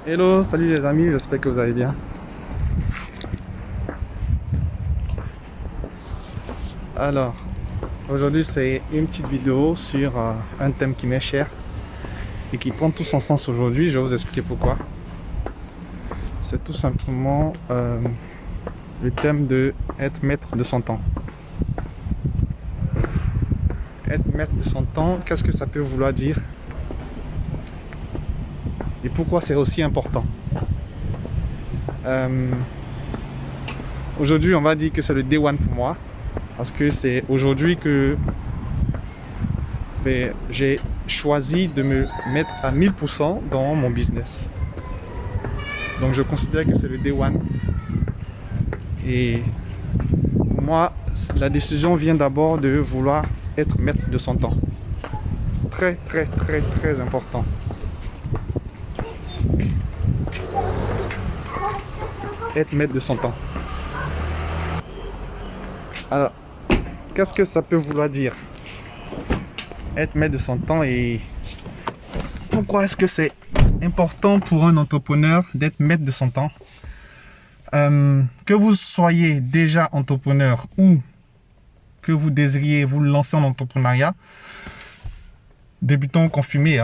Hello, salut les amis, j'espère que vous allez bien. Alors, aujourd'hui c'est une petite vidéo sur un thème qui m'est cher et qui prend tout son sens aujourd'hui. Je vais vous expliquer pourquoi. C'est tout simplement le thème de être maître de son temps. Être maître de son temps, qu'est-ce que ça peut vouloir dire? Et pourquoi c'est aussi important? Aujourd'hui, on va dire que c'est le day one pour moi. Parce que c'est aujourd'hui que j'ai choisi de me mettre à 1000% dans mon business. Donc je considère que c'est le day one. Et pour moi, la décision vient d'abord de vouloir être maître de son temps. Très, très, très, très important. Être maître de son temps. Alors, qu'est-ce que ça peut vouloir dire? Être maître de son temps, et pourquoi est-ce que c'est important pour un entrepreneur d'être maître de son temps? Que vous soyez déjà entrepreneur ou que vous désiriez vous lancer en entrepreneuriat, débutant ou confirmé,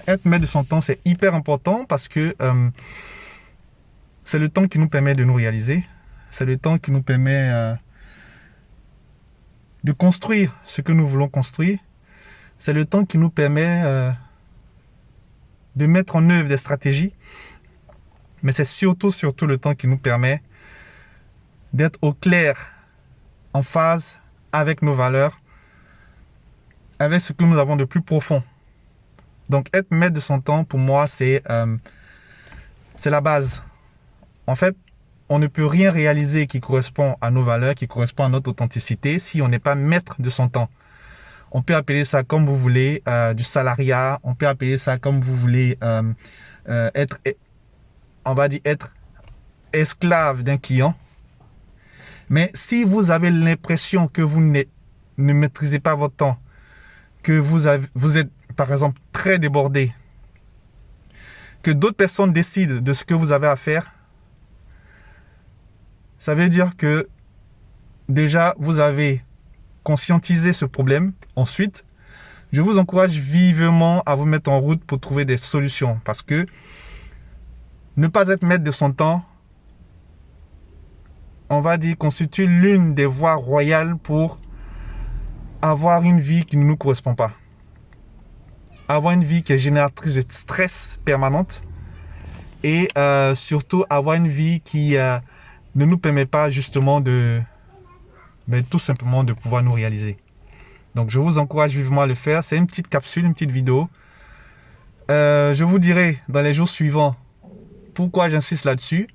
être maître de son temps, c'est hyper important parce que c'est le temps qui nous permet de nous réaliser. C'est le temps qui nous permet de construire ce que nous voulons construire. C'est le temps qui nous permet de mettre en œuvre des stratégies. Mais c'est surtout le temps qui nous permet d'être au clair, en phase avec nos valeurs, avec ce que nous avons de plus profond. Donc être maître de son temps, pour moi, c'est la base. En fait, on ne peut rien réaliser qui correspond à nos valeurs, qui correspond à notre authenticité, si on n'est pas maître de son temps. On peut appeler ça comme vous voulez, du salariat, on peut appeler ça comme vous voulez, être esclave d'un client. Mais si vous avez l'impression que vous ne maîtrisez pas votre temps, que vous êtes par exemple très débordé, que d'autres personnes décident de ce que vous avez à faire, ça veut dire que déjà vous avez conscientisé ce problème. Ensuite, je vous encourage vivement à vous mettre en route pour trouver des solutions, parce que ne pas être maître de son temps, on va dire, constitue l'une des voies royales pour avoir une vie qui ne nous correspond pas. Avoir une vie qui est génératrice de stress permanente et surtout avoir une vie qui ne nous permet pas justement tout simplement de pouvoir nous réaliser. Donc je vous encourage vivement à le faire. C'est une petite capsule, une petite vidéo. Je vous dirai dans les jours suivants pourquoi j'insiste là-dessus.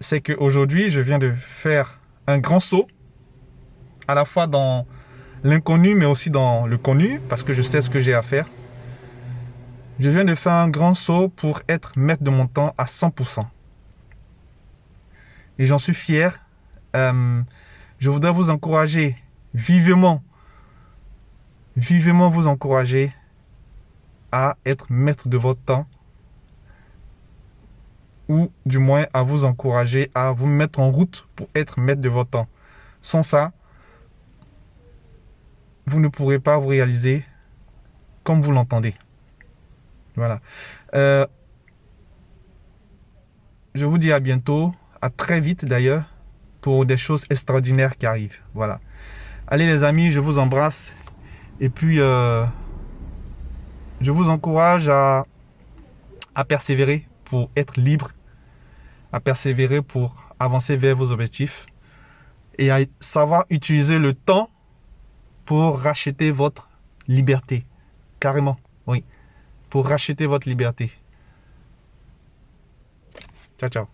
C'est qu'aujourd'hui, je viens de faire un grand saut, à la fois dans l'inconnu, mais aussi dans le connu, parce que je sais ce que j'ai à faire. Je viens de faire un grand saut pour être maître de mon temps à 100%. Et j'en suis fier. Je voudrais vous encourager vivement vous encourager à être maître de votre temps, ou du moins à vous encourager à vous mettre en route pour être maître de votre temps. Sans ça, vous ne pourrez pas vous réaliser comme vous l'entendez. Voilà. Je vous dis à bientôt, à très vite d'ailleurs, pour des choses extraordinaires qui arrivent. Voilà. Allez les amis, je vous embrasse. Et puis, je vous encourage à persévérer pour être libre, à persévérer pour avancer vers vos objectifs et à savoir utiliser le temps pour racheter votre liberté. Carrément, oui. Pour racheter votre liberté. Ciao, ciao.